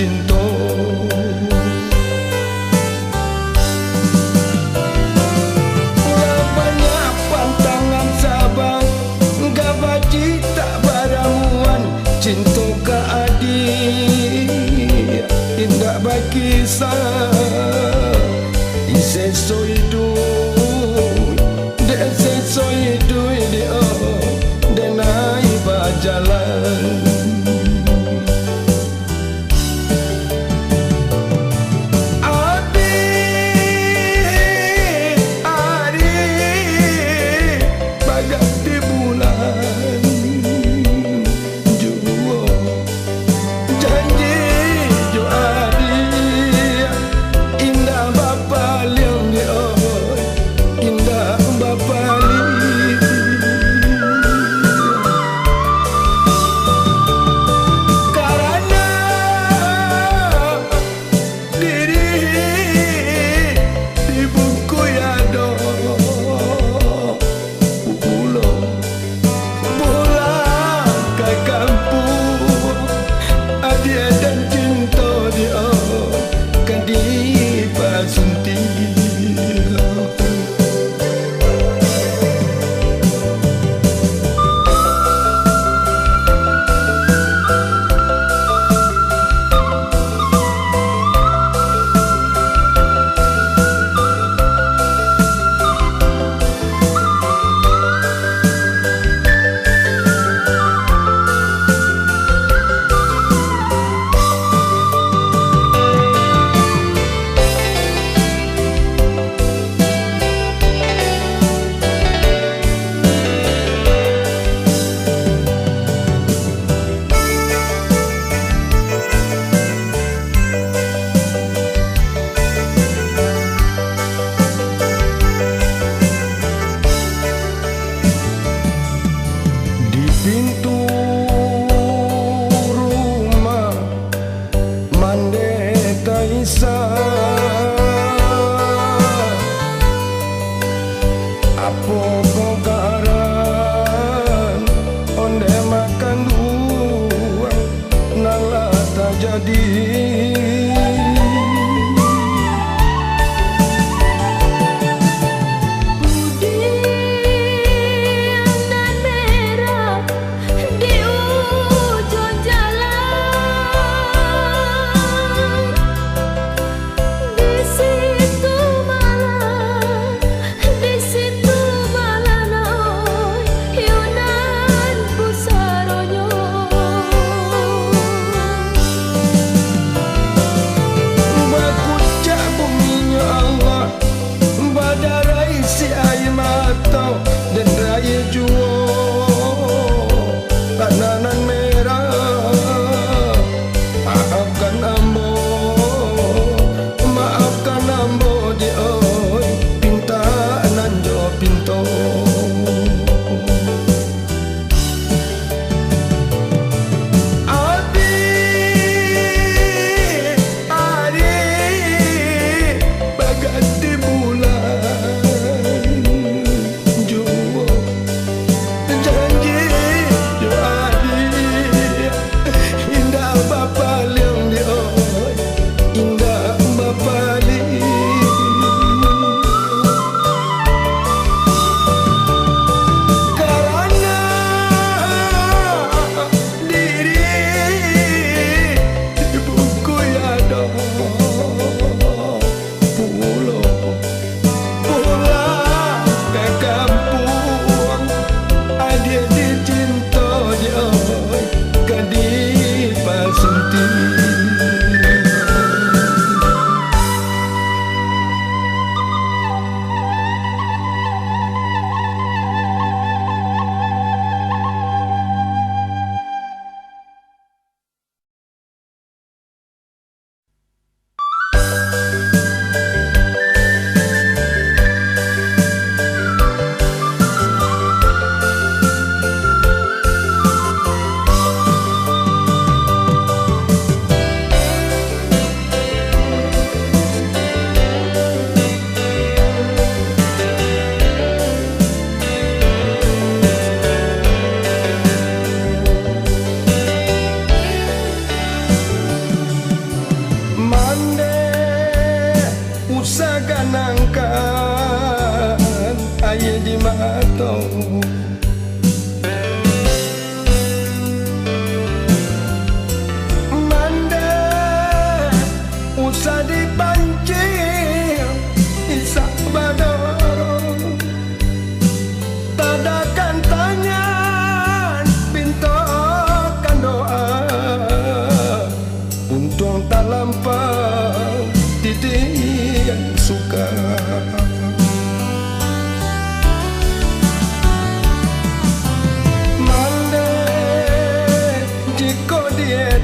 cinta. Banyak pantangan sabang gak baci tak baramuan cinta ka adik indah bakisah iseso hidup dek seso hidup dia denai bajalan.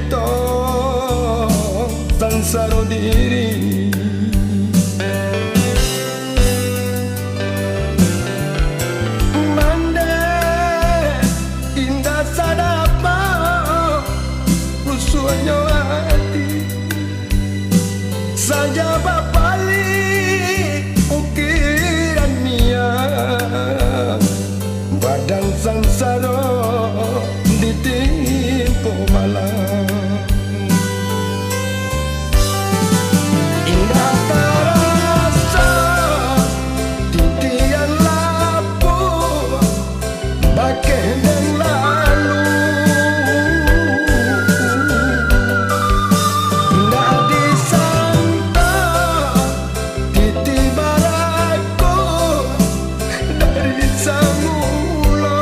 to sansaro diri mande indah sadapa rusuhnya hati saja bapali ukiran niat badan sansaro ditimpo malam indah terasa titian lapu bagai dan lalu indah disangka titi baraku dari semula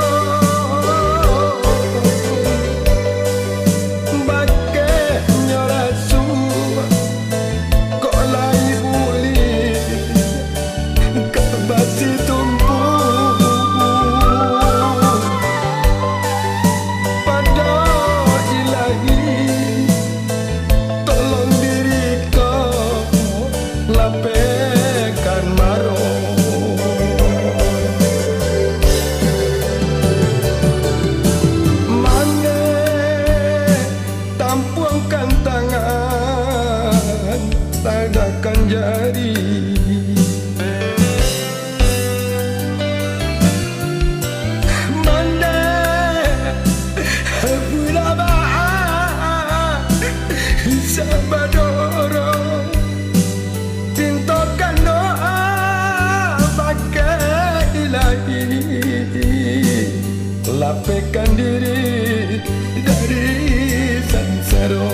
bagai nyorasu kok lai buli kebasi tumpu pada ilahi tolong diriku lapekan maro mane tampuangkan tangan tadakan jari mane pula ba'a sabadoro pintokan doa pakai ilahi lapekan diri dari sansaro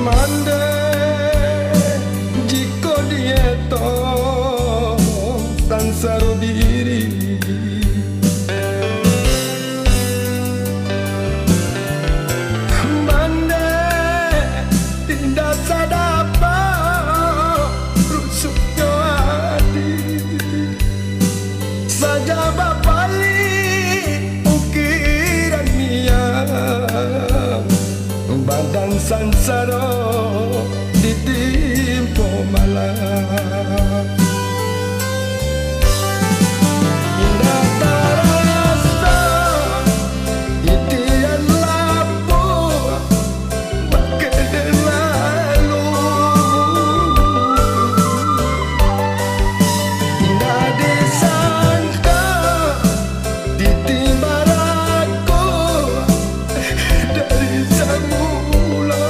mande jika dia to sansaro diri mande tidak sadapa rusuknya hati saja bapali ukiran niat badan sansaro ditimpo malam indah terasa titian lapu bagai lalu indah disangka ditibaraku dari semula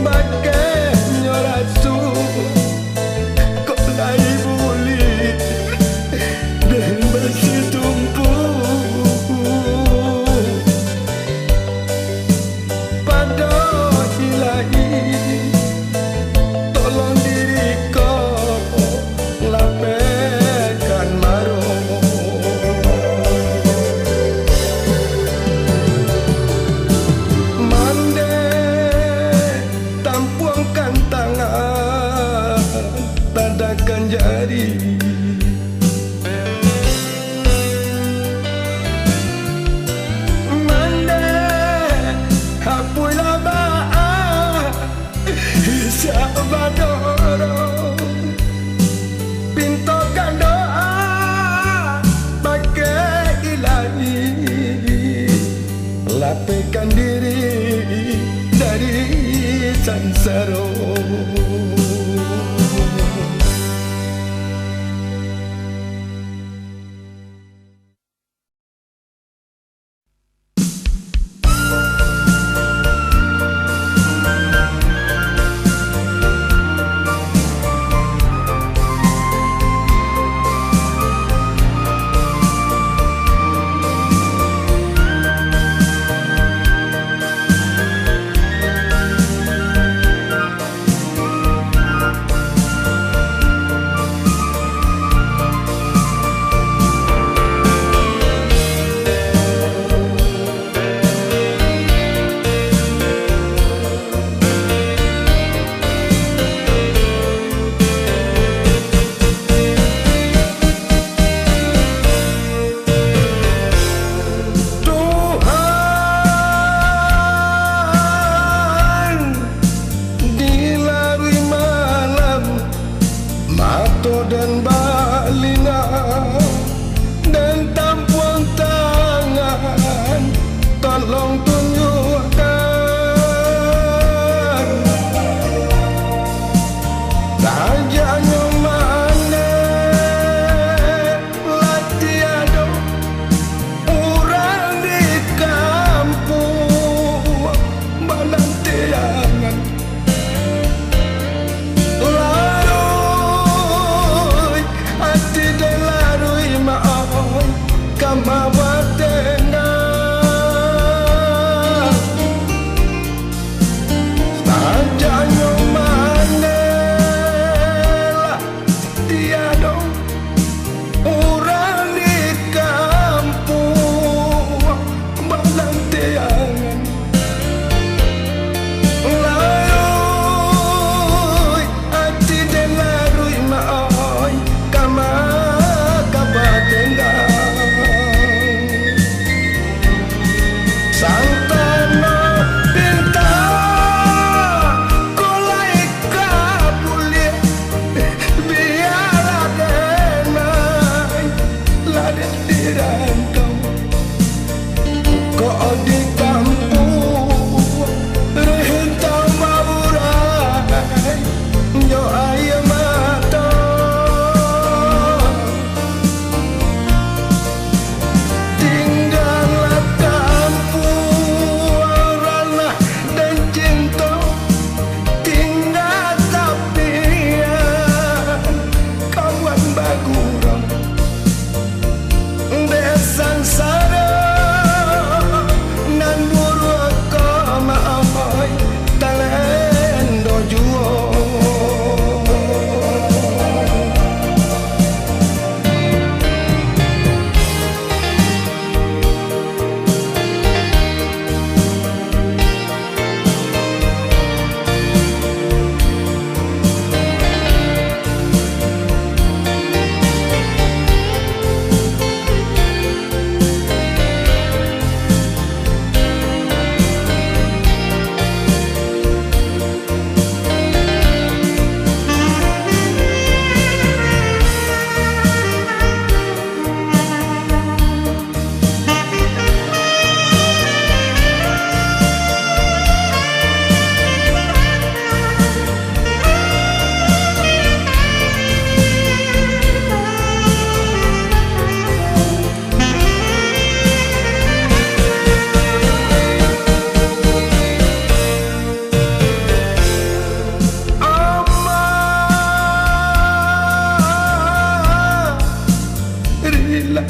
bagai nyorasu kok lai buli dan basi tumpu pada ilahi tolong diriku lapekan maro mande tampuangkan tangan tadakan jari mande hapulah ba'a sabadoro pintokan doa pakai ilahi lapekan diri dari sansaro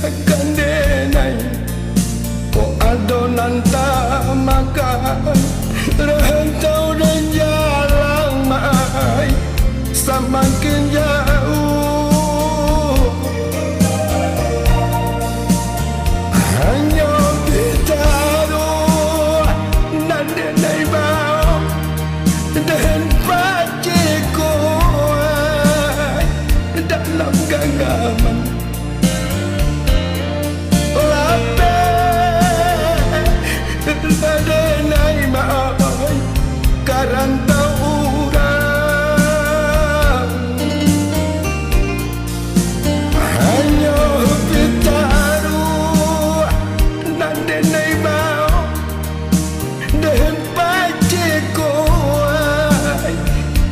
kandenai ko adonan tak makan rantau dan jalan mai semakin jauh hanya bertaruh dan denai bau dan paciku dalam genggaman denai mai karantau urang hanya bertaruh dan denai mau dan paciku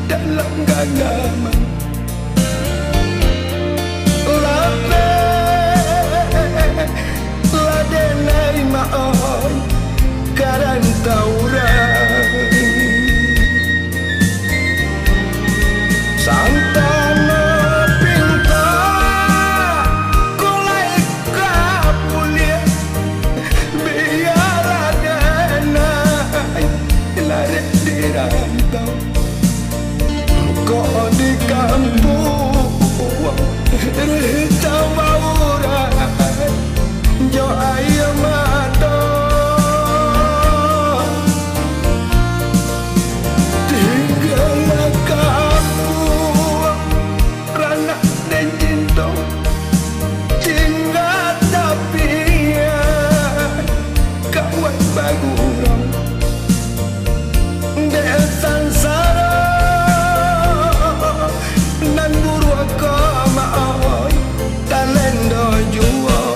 dalam genggaman denai mau karantau urang santana pinta kulai kapulia biar denai lari di rantau kok di kampung rantau urang jo ayo mado tinggal kampung rana dan cinta tinggal tapi kawan bagurang desan sara nan guru agama talendo jual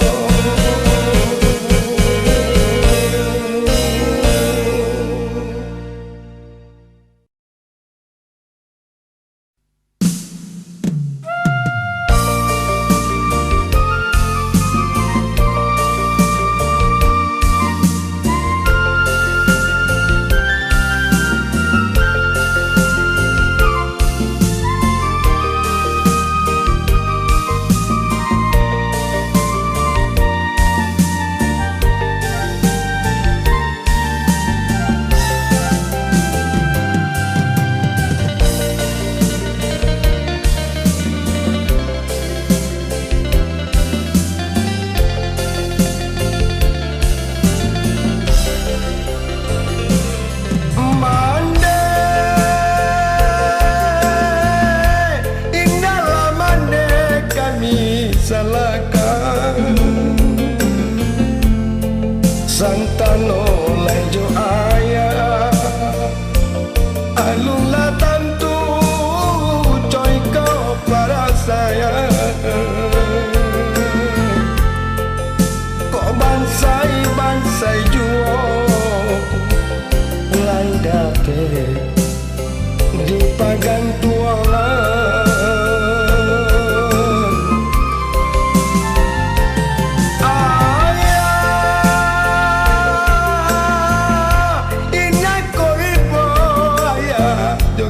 Santano lejo ayah alula tantu coy kau para saya kok bansai juo lain dapet di pagan tualan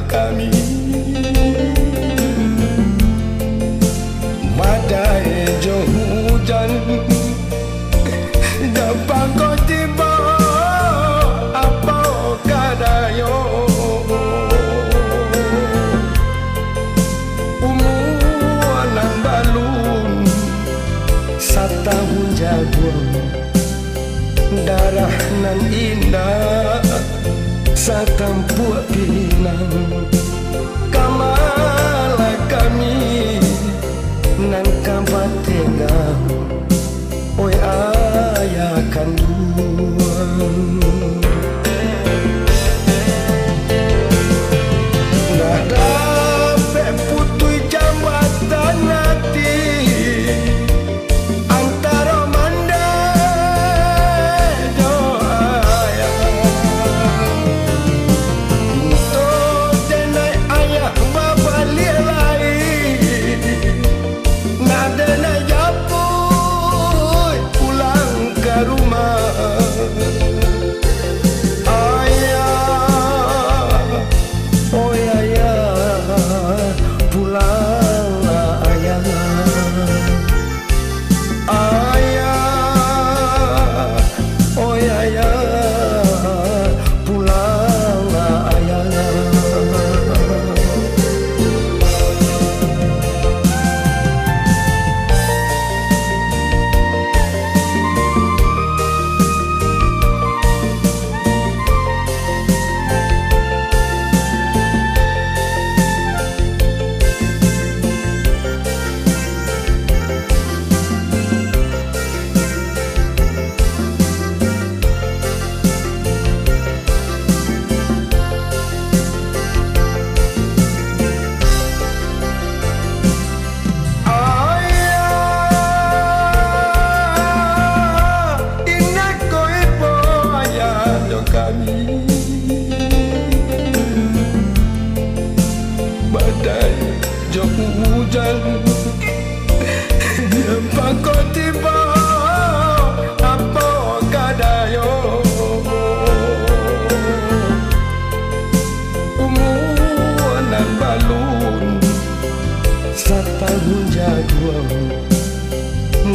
kami badai jo hujan dapat kau tiba apa kadayo umur nan balun satahun jagung darah nan indah satampuak pinang kamala kami nan kampat tengah oi ayah kandung nak dapat putui jambatan hati antara mandai doa bapa lielai nada na japu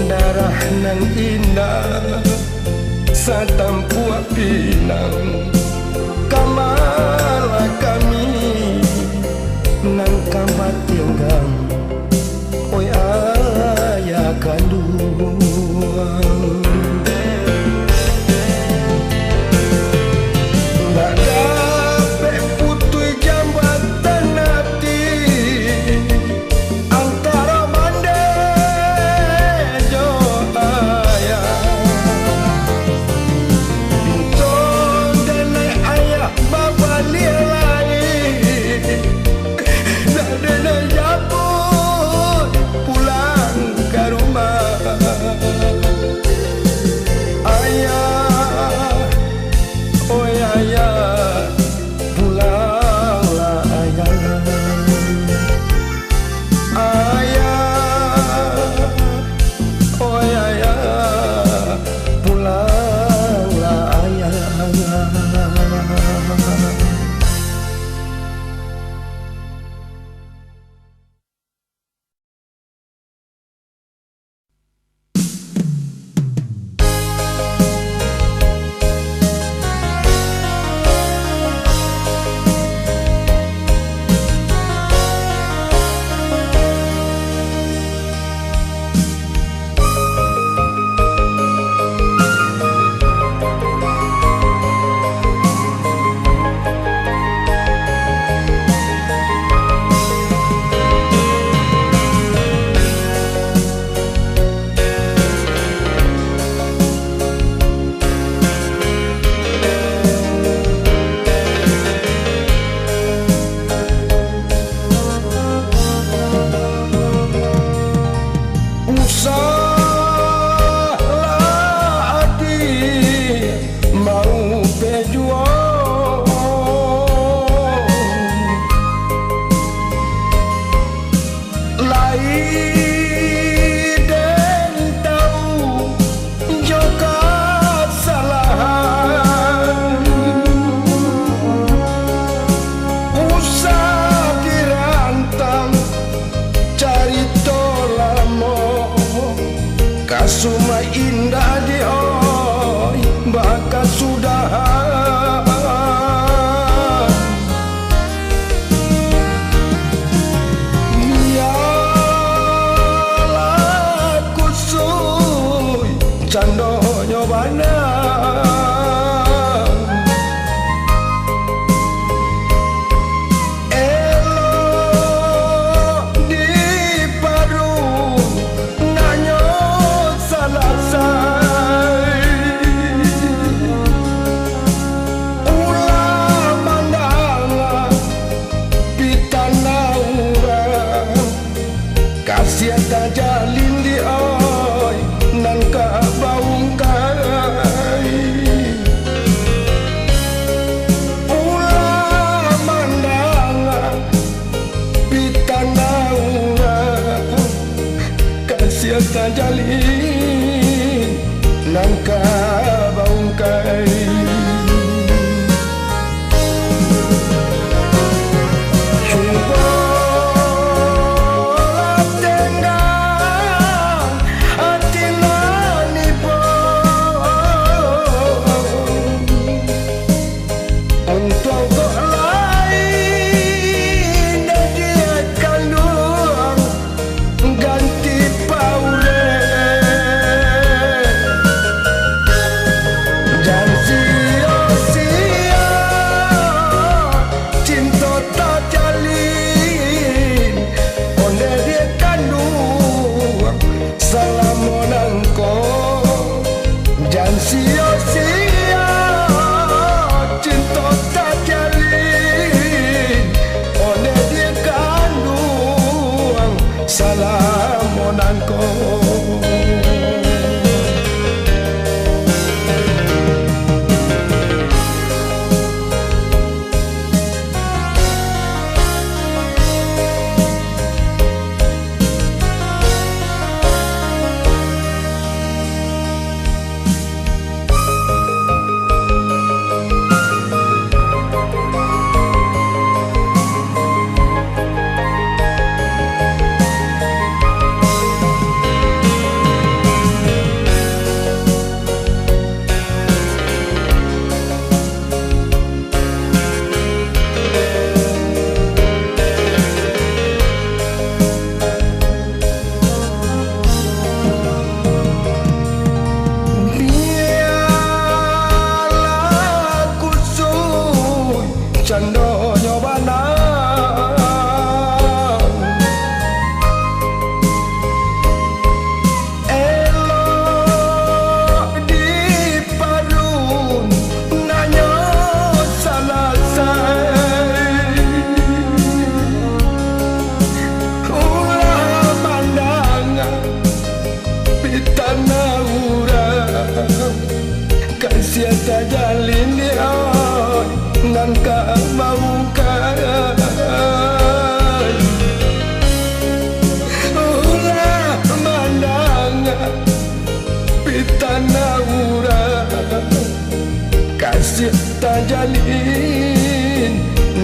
darah nan indah satampuak pinang kamala kami nan kambat tinggang oi ayah kandung nggak dapat putui jambatan hati antara mande jo ayah bintang dan ayah bapa liai nak jabut pulang ke rumah ayah oh ayah pulanglah ayah ayah oh ayah pulanglah ayah. Kasuma indah di oi bakal sudah biarlah kusui candonyo bana siata jalin di oi nan ka baung kai ulah mandang pitana ura kasiata jalin nan ka baung kai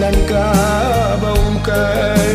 nan ka baungkai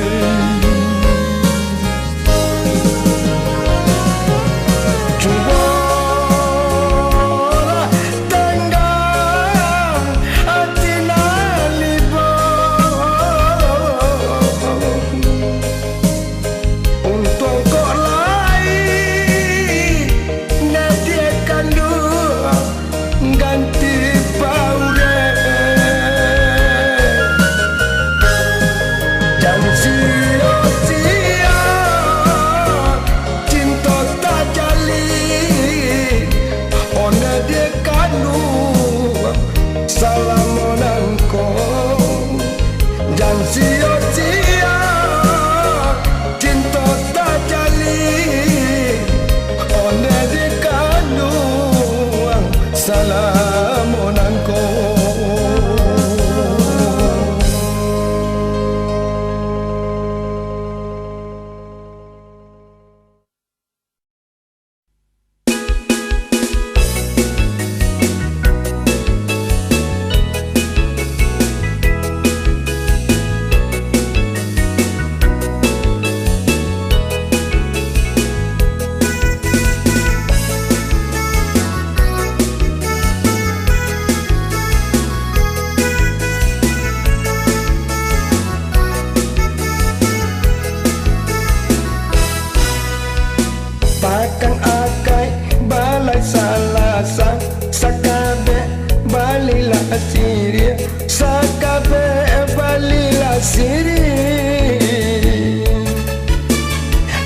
Pakang akai balai salasa sakabe balila siri sakabe balila siri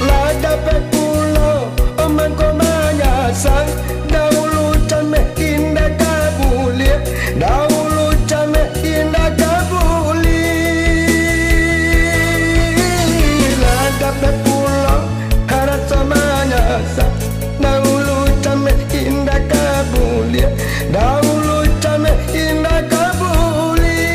lada pekulo oman komanya sang dahulu came indah kabuli dahulu came indah kabuli lada pekulo harat sama dahulu came indah kabuli dahulu came indah kabuli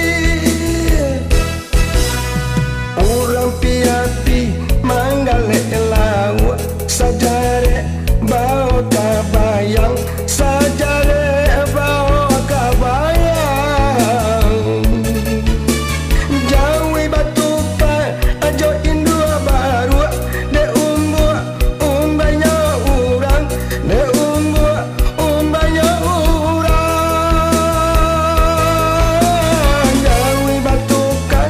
urang piapi manggale lawa sajare bau kabayang sajare bau kabayang jawi batuka ajo indua baru de umbua umbanya urang de umbua umbanya urang jawi batuka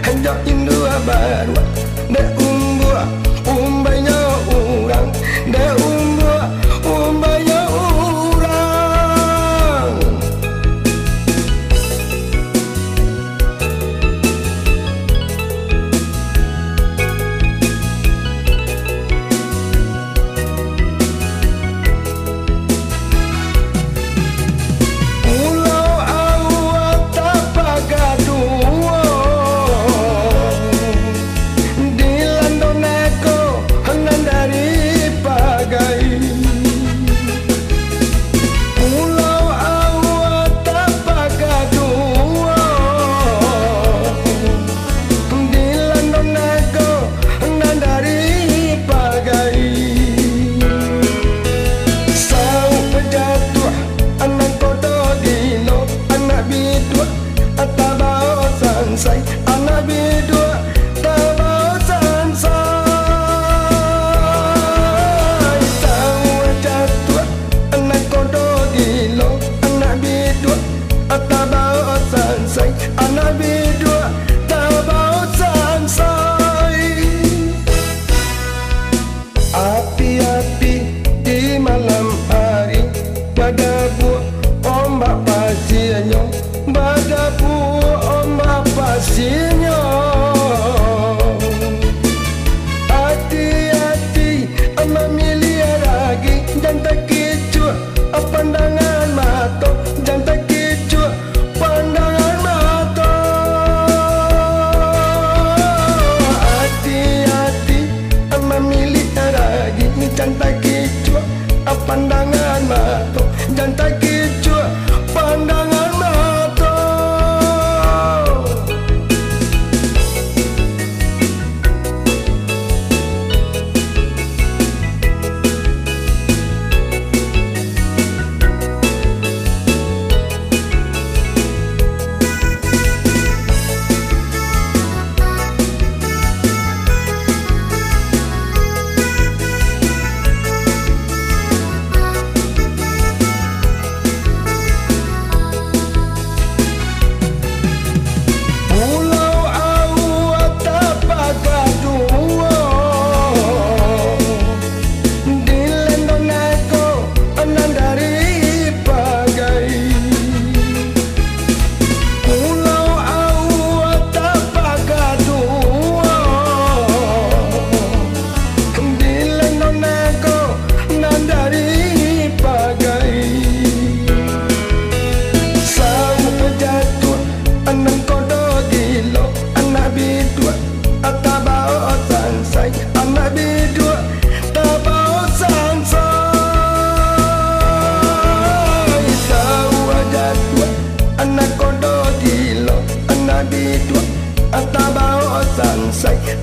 ajo indua baru de umbua umbanya urang de umbua umbanya urang Pulau awak tapagaduo dilandoneko hengan dari pagai Pulau awak tapagaduo dilandoneko hengan dari pagai Sau pejatuh anak kodo dino anak bidua atabao sansai anak bidua tabao sansai Sau pejatuh anak kodo dino anak bidua atabao sansai anak bidua tabao sansai Api-api di malam hari badabu ombak pasirnya badabu ombak pasirnya hati-hati memilih lagi dan tak kecoh pandangan mata dan tak kecoh pandangan mata hati-hati memilih lagi dan tak kecoh pandangan mata dan tak kecoh pandangan mata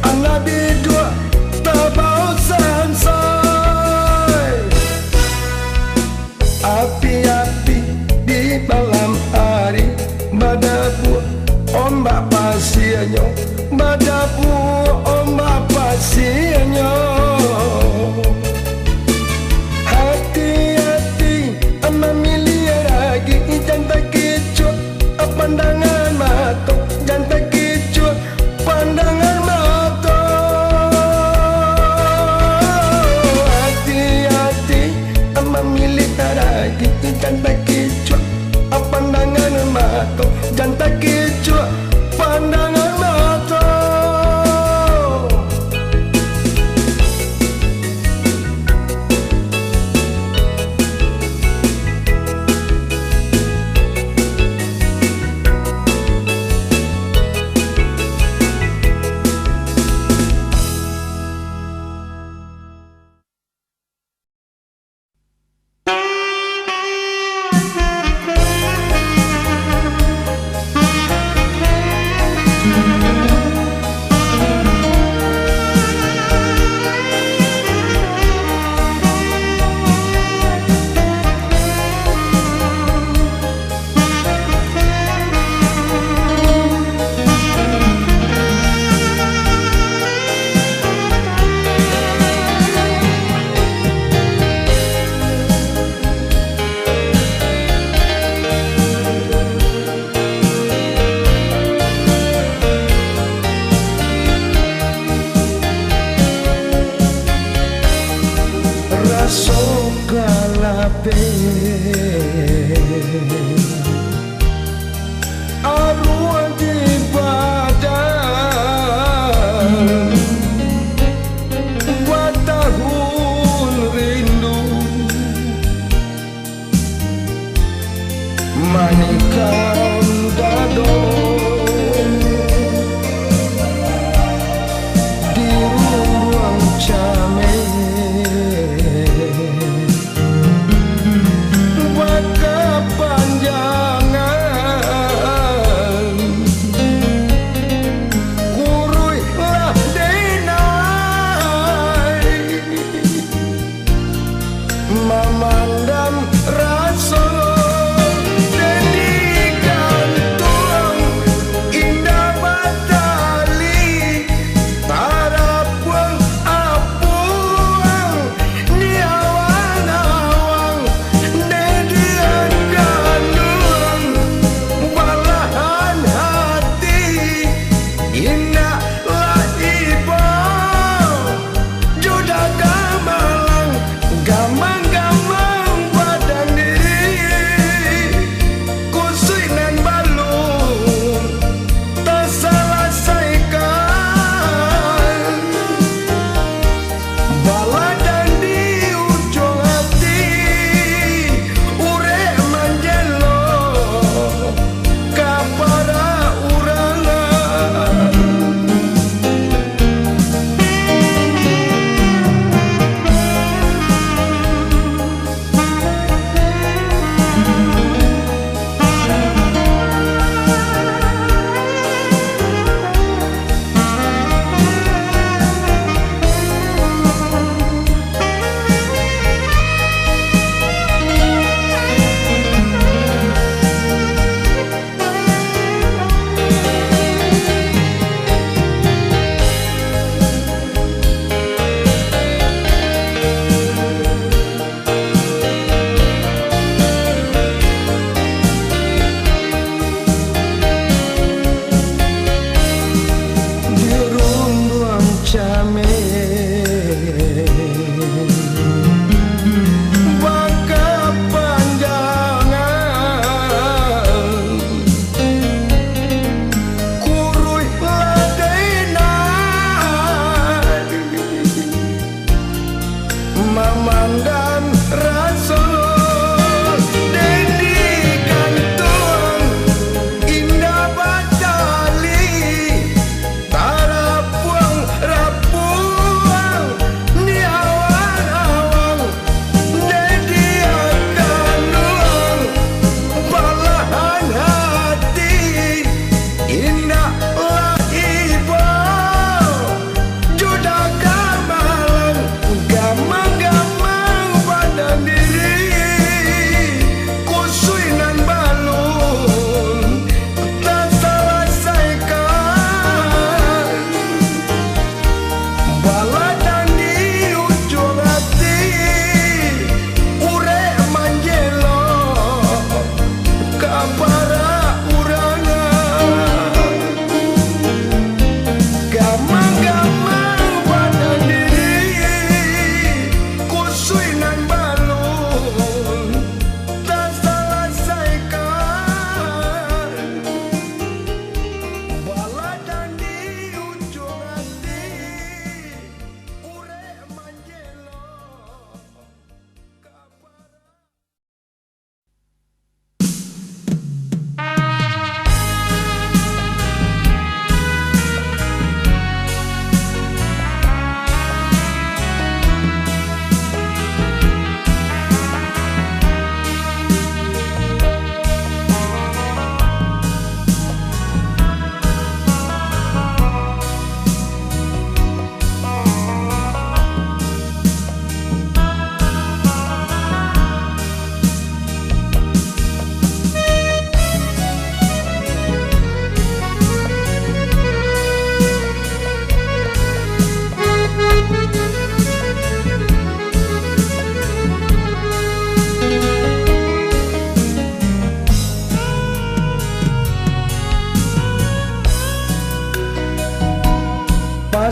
anak bidua tabau sansai. Api-api di malam hari, badabu ombak pasirnya, badabu ombak pasirnya. Hati-hati memilih lagi, jangan kecut pandangan mata, jangan kecut pandangan mata. Hati-hati memilih lagi, jangan kecut pandangan mata, jangan kecut pandangan mata. Arwah di badan, buat tahun rindu, manikan dado di ruang camen. Memandang rasa dan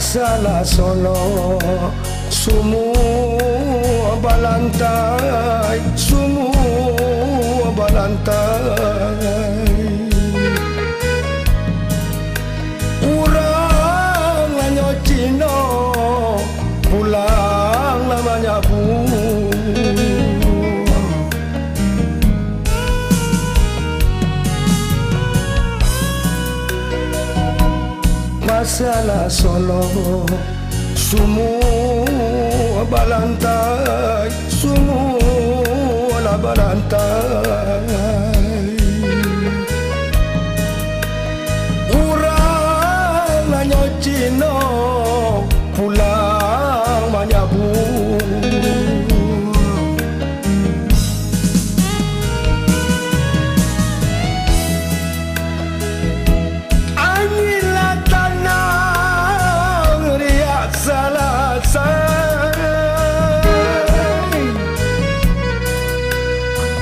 masalah sono semua balantai, semua balantai. Urang lanyo Cino pulang namanya bu. Masalah sono semua balantai, semua balantai. Urang nanyo Cino pulang manyabu.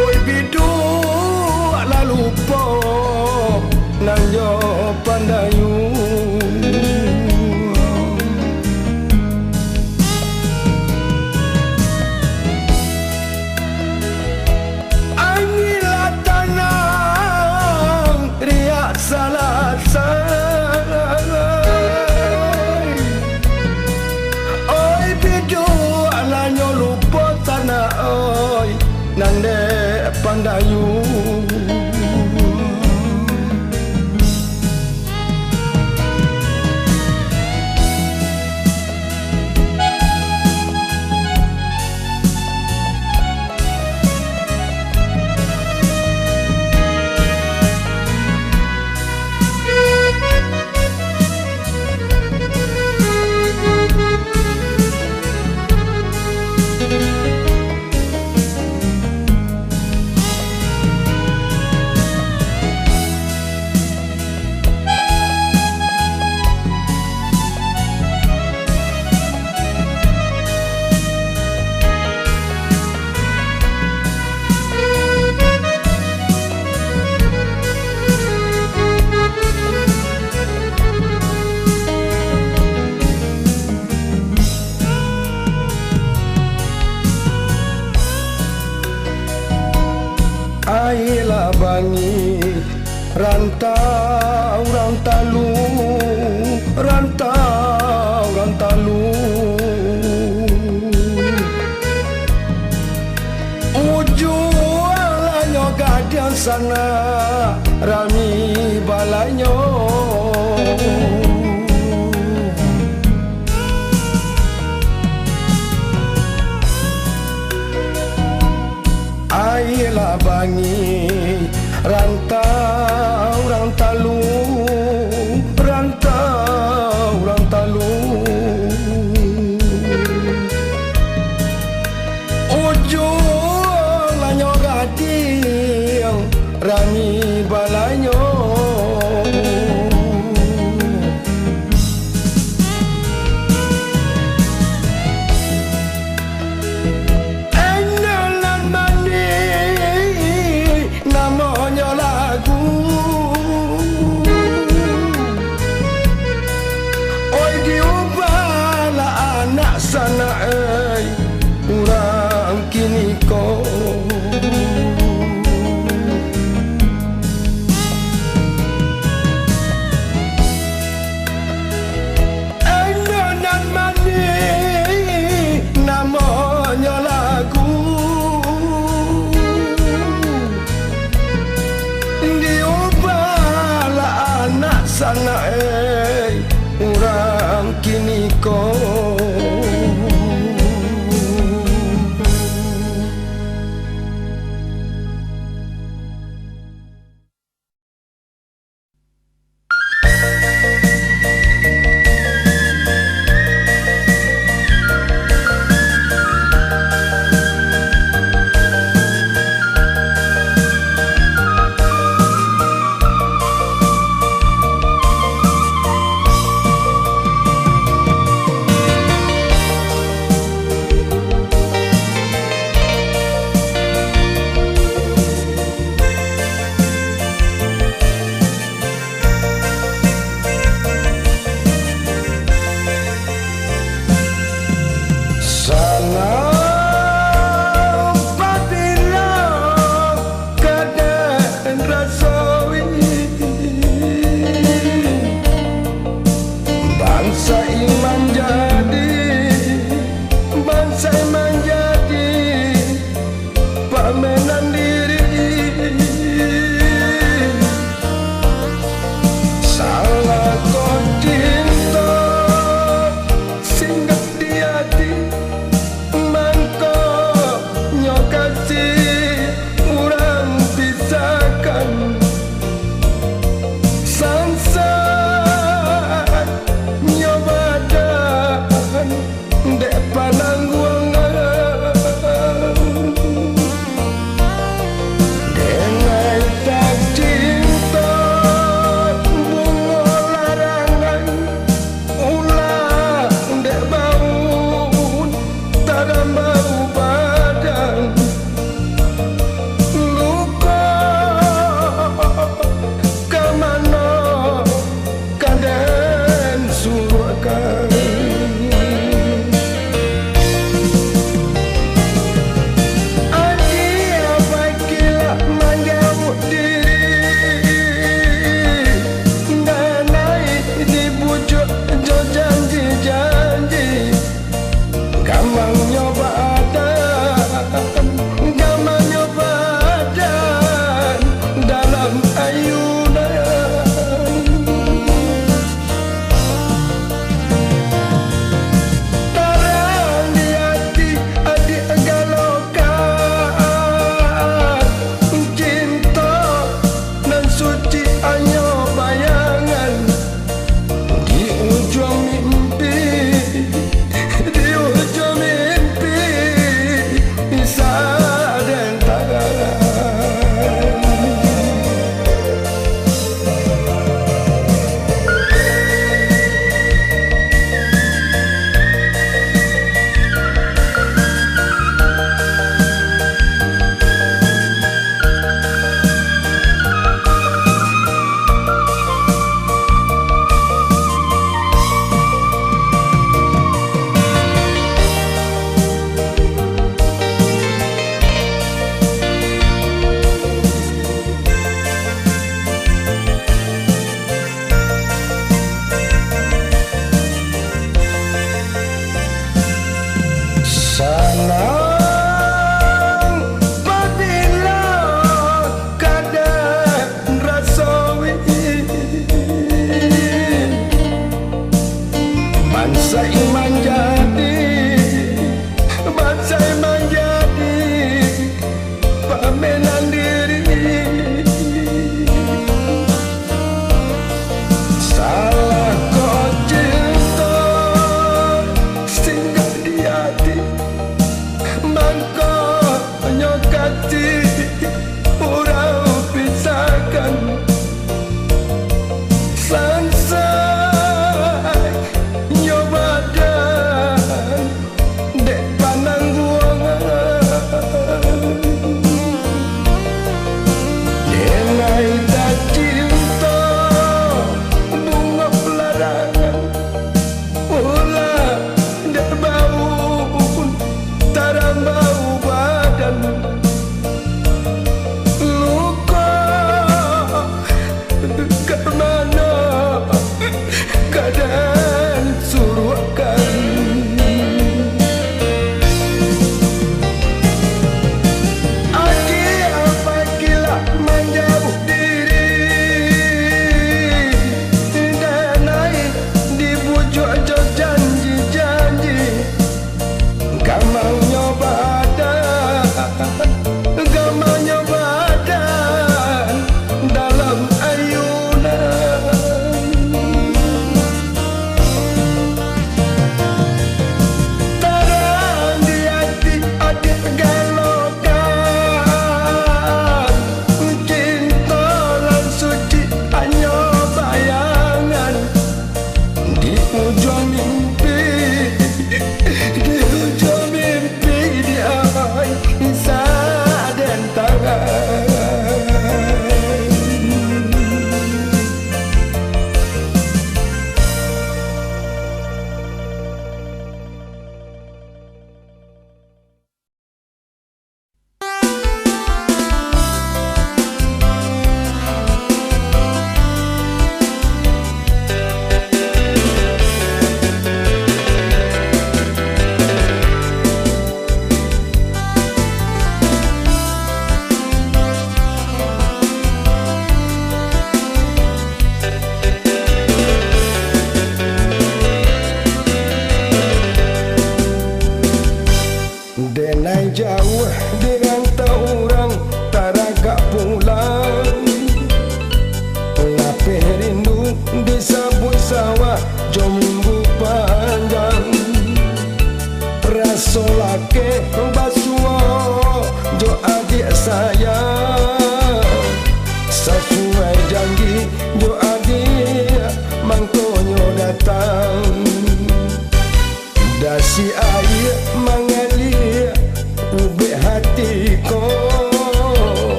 Oi bidu lalu po nang yo pandayu. Angilah tanang riak salasai. Nande pandayu. Ailah bangi rantau rantalu, rantau rantalu. Ujualanyo gadian sana rami balanyo. Ailah bangi rantau rantalu, rantau rantalu. Ujung lanyo gadiang rami balanyo. Sana urang kini ko Endonan mani namanya lagu diubahlah anak sana urang kini ko. menandiri salah kau cinta singgah di hati mangko nyokasi urang pisahkan sansat nyobadan dek panangguangan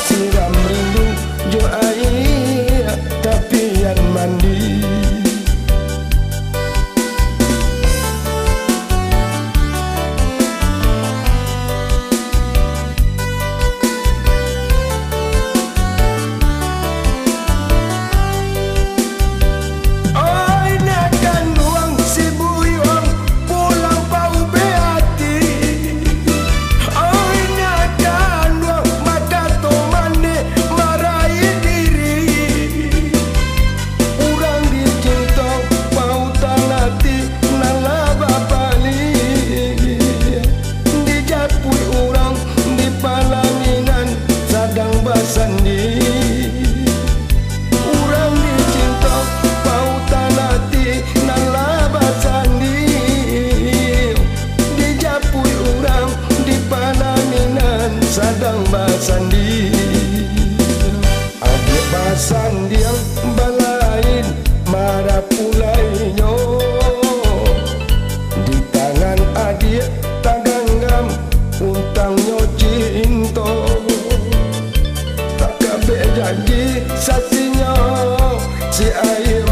siram rindu jo air tapian mandi. Sandi urang dicinta pautan hati nalaba sandi dijapui urang di palaminan sadang basandi adik basandi yang balain marah pulainyo di tangan adik taganggam untangnya cinta janji saksinya si air